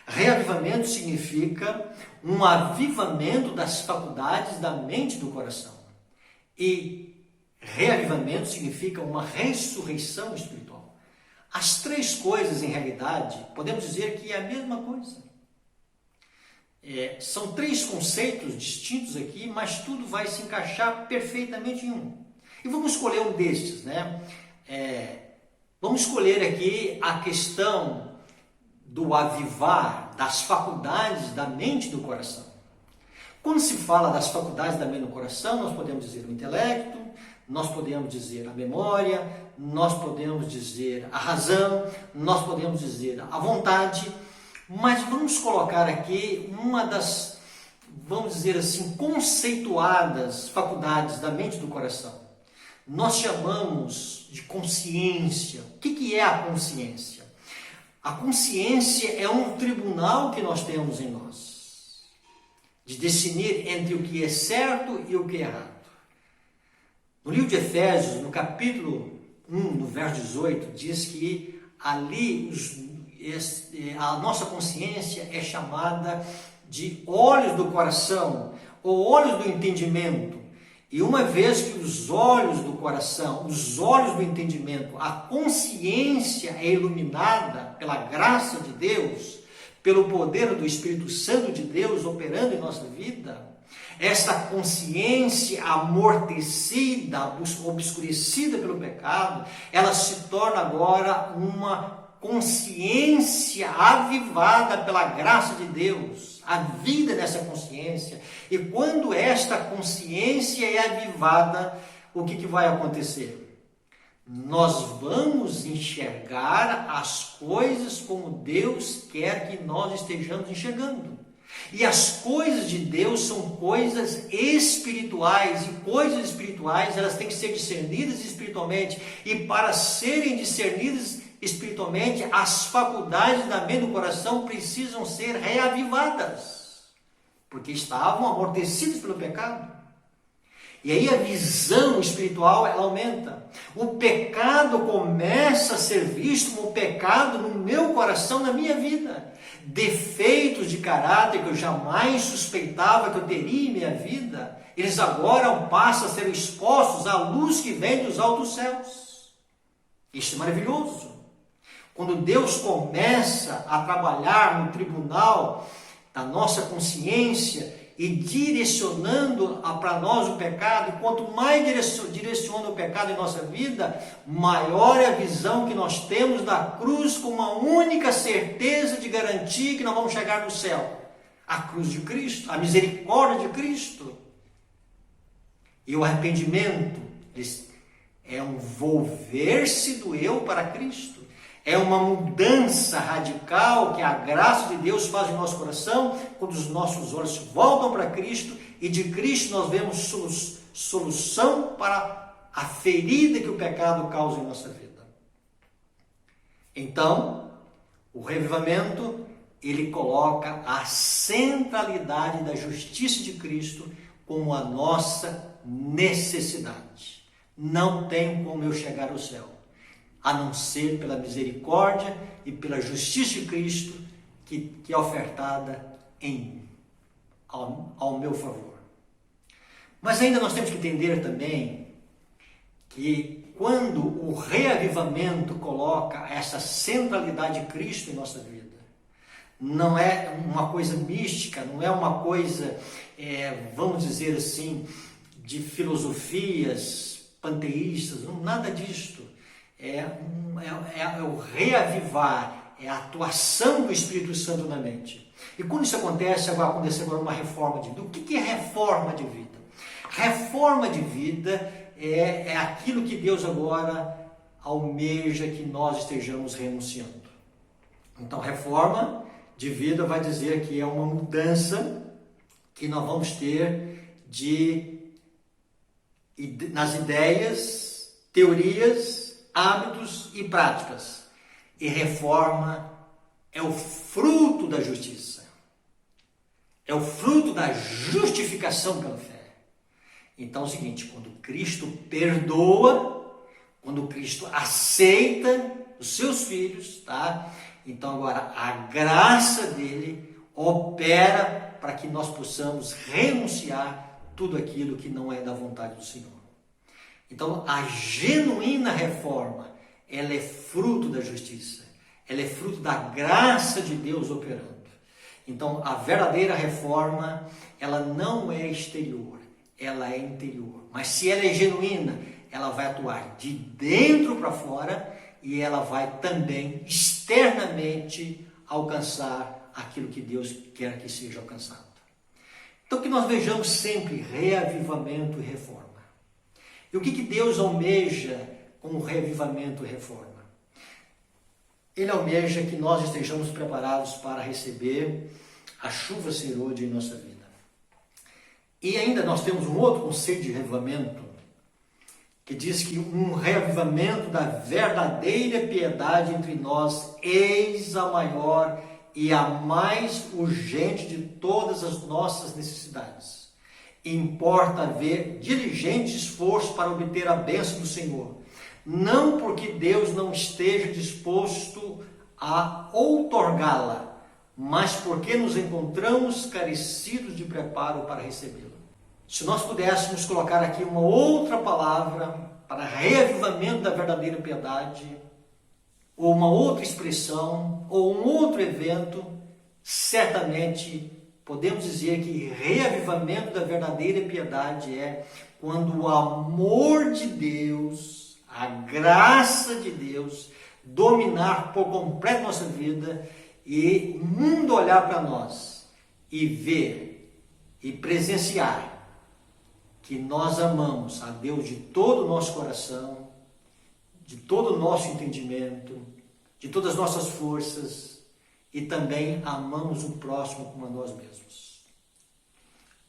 Reavivamento significa um avivamento das faculdades da mente e do coração. E reavivamento significa uma ressurreição espiritual. As três coisas, em realidade, podemos dizer que é a mesma coisa. São três conceitos distintos aqui, mas tudo vai se encaixar perfeitamente em um. E vamos escolher um destes, né? Vamos escolher aqui a questão do avivar das faculdades da mente e do coração. Quando se fala das faculdades da mente e do coração, nós podemos dizer o intelecto, nós podemos dizer a memória, nós podemos dizer a razão, nós podemos dizer a vontade, mas vamos colocar aqui uma das, vamos dizer assim, conceituadas faculdades da mente e do coração. Nós chamamos de consciência. O que é a consciência? A consciência é um tribunal que nós temos em nós, de decidir entre o que é certo e o que é errado. No livro de Efésios, no capítulo 1, no verso 18, diz que ali a nossa consciência é chamada de olhos do coração, ou olhos do entendimento. E uma vez que os olhos do coração, os olhos do entendimento, a consciência é iluminada pela graça de Deus, pelo poder do Espírito Santo de Deus operando em nossa vida, esta consciência amortecida, obscurecida pelo pecado, ela se torna agora uma consciência avivada pela graça de Deus, a vida dessa consciência. E quando esta consciência é avivada, o que vai acontecer? Nós vamos enxergar as coisas como Deus quer que nós estejamos enxergando. E as coisas de Deus são coisas espirituais, e coisas espirituais elas têm que ser discernidas espiritualmente, e para serem discernidas espiritualmente, as faculdades da mente e do coração precisam ser reavivadas, porque estavam amortecidas pelo pecado. E aí a visão espiritual ela aumenta. O pecado começa a ser visto como pecado no meu coração, na minha vida. Defeitos de caráter que eu jamais suspeitava que eu teria em minha vida, eles agora passam a ser expostos à luz que vem dos altos céus. Isso é maravilhoso. Quando Deus começa a trabalhar no tribunal da nossa consciência e direcionando para nós o pecado, e quanto mais direciona o pecado em nossa vida, maior é a visão que nós temos da cruz como uma única certeza de garantia que nós vamos chegar no céu. A cruz de Cristo, a misericórdia de Cristo. E o arrependimento é um volver-se do eu para Cristo. É uma mudança radical que a graça de Deus faz em nosso coração, quando os nossos olhos voltam para Cristo, e de Cristo nós vemos solução para a ferida que o pecado causa em nossa vida. Então, o revivamento, ele coloca a centralidade da justiça de Cristo como a nossa necessidade. Não tem como eu chegar ao céu, a não ser pela misericórdia e pela justiça de Cristo que é ofertada ao meu favor. Mas ainda nós temos que entender também que quando o reavivamento coloca essa centralidade de Cristo em nossa vida, não é uma coisa mística, não é uma coisa, vamos dizer assim, de filosofias panteístas, nada disto. É o reavivar, é a atuação do Espírito Santo na mente. E quando isso acontece, vai acontecer agora uma reforma de vida. O que é reforma de vida? Reforma de vida é aquilo que Deus agora almeja que nós estejamos renunciando. Então, reforma de vida vai dizer que é uma mudança que nós vamos ter nas ideias, teorias, hábitos e práticas. E reforma é o fruto da justiça. É o fruto da justificação pela fé. Então é o seguinte, quando Cristo perdoa, quando Cristo aceita os seus filhos, tá? Então agora a graça dele opera para que nós possamos renunciar tudo aquilo que não é da vontade do Senhor. Então, a genuína reforma, ela é fruto da justiça. Ela é fruto da graça de Deus operando. Então, a verdadeira reforma, ela não é exterior, ela é interior. Mas se ela é genuína, ela vai atuar de dentro para fora e ela vai também externamente alcançar aquilo que Deus quer que seja alcançado. Então, que nós vejamos sempre reavivamento e reforma. E o que Deus almeja com o reavivamento e reforma? Ele almeja que nós estejamos preparados para receber a chuva serôdia em nossa vida. E ainda nós temos um outro conceito de reavivamento, que diz que um reavivamento da verdadeira piedade entre nós, eis a maior e a mais urgente de todas as nossas necessidades. Importa haver diligente esforço para obter a bênção do Senhor. Não porque Deus não esteja disposto a outorgá-la, mas porque nos encontramos carecidos de preparo para recebê-la. Se nós pudéssemos colocar aqui uma outra palavra para reavivamento da verdadeira piedade, ou uma outra expressão, ou um outro evento, certamente podemos dizer que reavivamento da verdadeira piedade é quando o amor de Deus, a graça de Deus, dominar por completo nossa vida e o mundo olhar para nós e ver e presenciar que nós amamos a Deus de todo o nosso coração, de todo o nosso entendimento, de todas as nossas forças, e também amamos o próximo como a nós mesmos.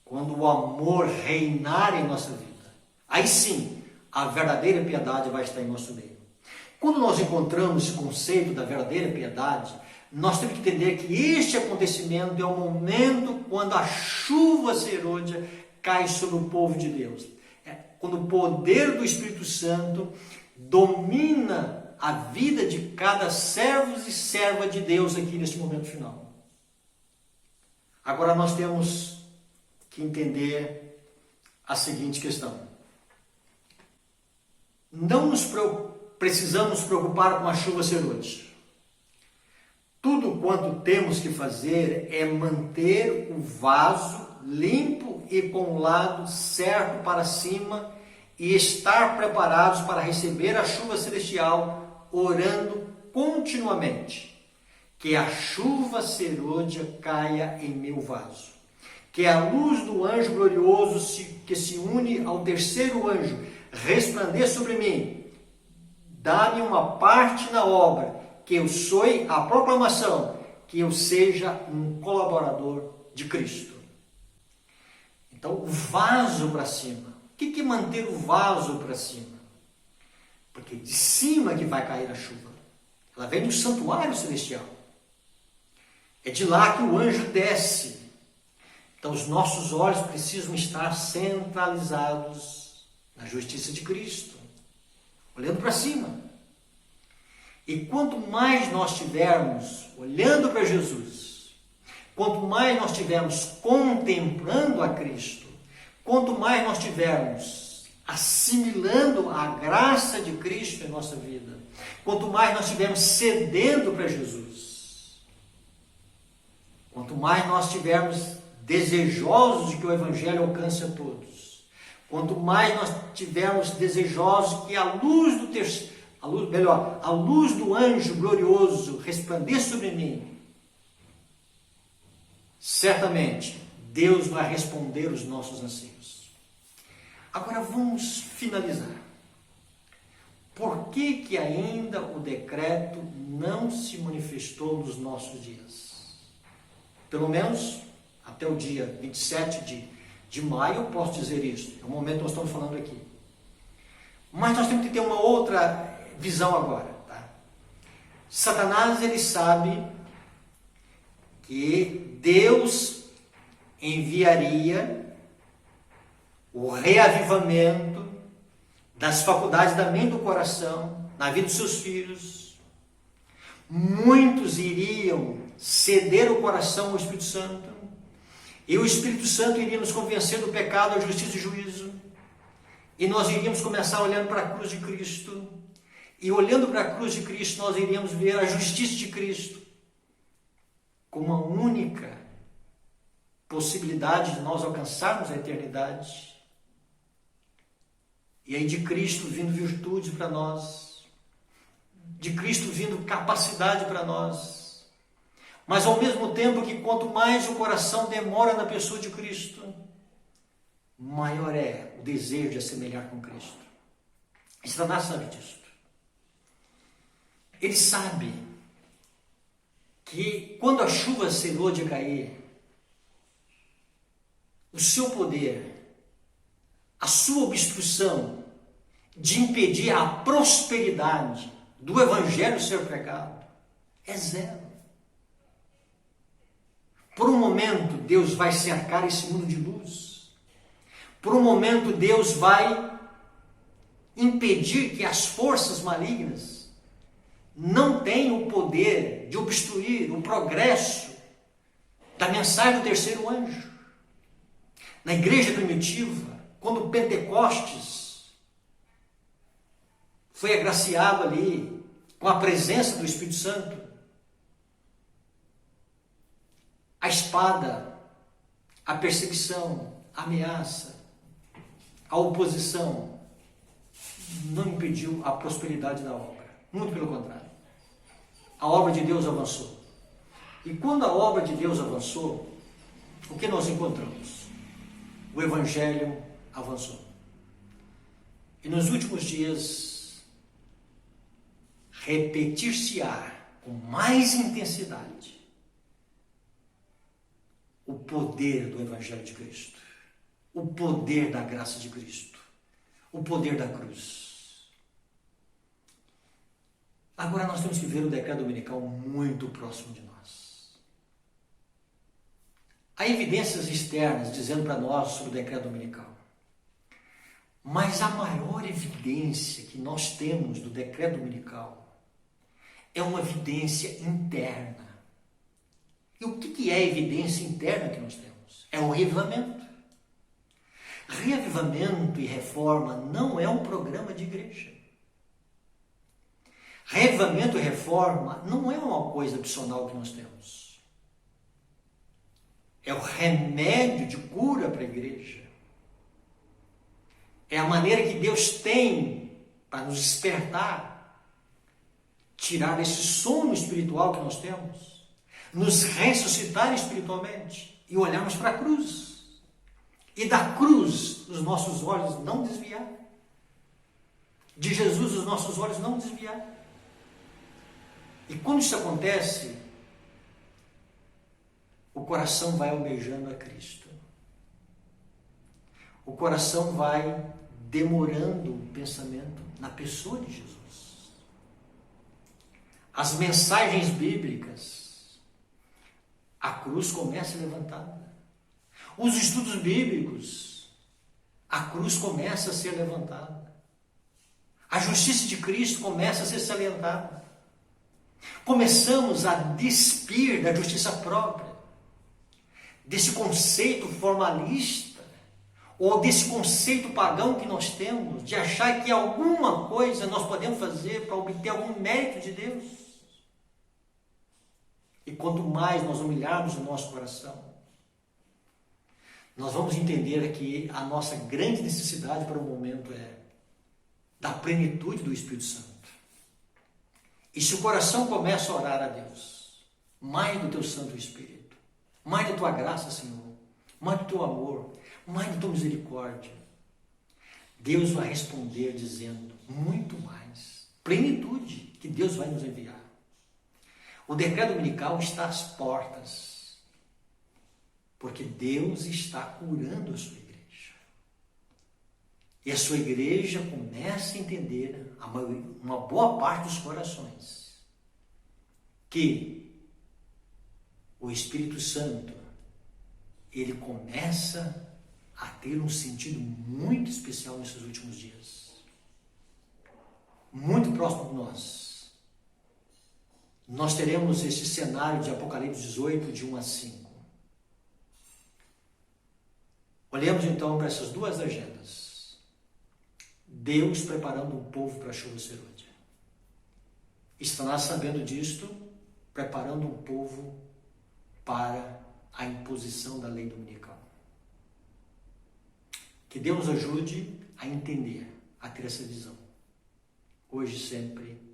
Quando o amor reinar em nossa vida, aí sim a verdadeira piedade vai estar em nosso meio. Quando nós encontramos esse conceito da verdadeira piedade, nós temos que entender que este acontecimento é o momento quando a chuva serôdia cai sobre o povo de Deus. É quando o poder do Espírito Santo domina a vida de cada servo e serva de Deus aqui nesse momento final. Agora nós temos que entender a seguinte questão. Não precisamos nos preocupar com a chuva serôdia. Tudo quanto temos que fazer é manter o vaso limpo e com o lado certo para cima e estar preparados para receber a chuva celestial, orando continuamente. Que a chuva serôdia caia em meu vaso. Que a luz do anjo glorioso que se une ao terceiro anjo resplandeça sobre mim. Dá-me uma parte na obra, que eu sou a proclamação, que eu seja um colaborador de Cristo. Então, o vaso para cima. O que é manter o vaso para cima? Porque de cima que vai cair a chuva. Ela vem do santuário celestial. É de lá que o anjo desce. Então, os nossos olhos precisam estar centralizados na justiça de Cristo, olhando para cima. E quanto mais nós estivermos olhando para Jesus, quanto mais nós estivermos contemplando a Cristo, quanto mais nós estivermos assimilando a graça de Cristo em nossa vida, quanto mais nós estivermos cedendo para Jesus, quanto mais nós estivermos desejosos de que o Evangelho alcance a todos, quanto mais nós estivermos desejosos que a luz do anjo glorioso resplandeça sobre mim, certamente Deus vai responder os nossos anseios. Agora vamos finalizar. Por que ainda o decreto não se manifestou nos nossos dias? Pelo menos até o dia 27 de maio eu posso dizer isso. É o momento que nós estamos falando aqui. Mas nós temos que ter uma outra visão agora. Tá? Satanás, ele sabe que Deus enviaria o reavivamento das faculdades da mente e do coração na vida dos seus filhos. Muitos iriam ceder o coração ao Espírito Santo e o Espírito Santo iria nos convencer do pecado, da justiça e do juízo, e nós iríamos começar olhando para a cruz de Cristo, e olhando para a cruz de Cristo nós iríamos ver a justiça de Cristo como a única possibilidade de nós alcançarmos a eternidade. E aí de Cristo vindo virtude para nós, de Cristo vindo capacidade para nós, mas ao mesmo tempo que quanto mais o coração demora na pessoa de Cristo, maior é o desejo de assemelhar com Cristo. Satanás sabe disso. Ele sabe que quando a chuva serôdia cair, o seu poder, a sua obstrução de impedir a prosperidade do Evangelho ser pregado é zero. Por um momento, Deus vai cercar esse mundo de luz. Por um momento, Deus vai impedir que as forças malignas não tenham o poder de obstruir o progresso da mensagem do terceiro anjo. Na igreja primitiva, quando Pentecostes foi agraciado ali com a presença do Espírito Santo, a espada, a perseguição, a ameaça, a oposição não impediu a prosperidade da obra. Muito pelo contrário. A obra de Deus avançou. E quando a obra de Deus avançou, o que nós encontramos? O Evangelho avançou. E nos últimos dias, repetir-se-á com mais intensidade o poder do Evangelho de Cristo, o poder da graça de Cristo, o poder da cruz. Agora nós temos que ver o decreto dominical muito próximo de nós. Há evidências externas dizendo para nós sobre o decreto dominical. Mas a maior evidência que nós temos do decreto dominical é uma evidência interna. E o que é a evidência interna que nós temos? É o reavivamento. Reavivamento e reforma não é um programa de igreja. Reavivamento e reforma não é uma coisa opcional que nós temos. É o remédio de cura para a igreja. É a maneira que Deus tem para nos despertar, tirar esse sono espiritual que nós temos, nos ressuscitar espiritualmente e olharmos para a cruz. E da cruz os nossos olhos não desviar. De Jesus os nossos olhos não desviar. E quando isso acontece, o coração vai almejando a Cristo. O coração vai demorando o pensamento na pessoa de Jesus. As mensagens bíblicas, a cruz começa levantada. Os estudos bíblicos, a cruz começa a ser levantada. A justiça de Cristo começa a ser salientada. Começamos a despir da justiça própria, desse conceito formalista, ou desse conceito pagão que nós temos, de achar que alguma coisa nós podemos fazer para obter algum mérito de Deus. E quanto mais nós humilharmos o nosso coração, nós vamos entender que a nossa grande necessidade para o momento é da plenitude do Espírito Santo. E se o coração começa a orar a Deus, mais do teu Santo Espírito, mais da tua graça, Senhor, mais do teu amor, mais da tua misericórdia, Deus vai responder dizendo muito mais. Plenitude que Deus vai nos enviar. O decreto dominical está às portas, porque Deus está curando a sua igreja. E a sua igreja começa a entender, uma boa parte dos corações, que o Espírito Santo, ele começa a ter um sentido muito especial nesses últimos dias. Muito próximo de nós. Nós teremos esse cenário de Apocalipse 18, de 1 a 5. Olhemos então para essas duas agendas. Deus preparando um povo para a chuva serôdia. Satanás, sabendo disto, preparando um povo para a imposição da lei dominical. Que Deus nos ajude a entender, a ter essa visão. Hoje e sempre.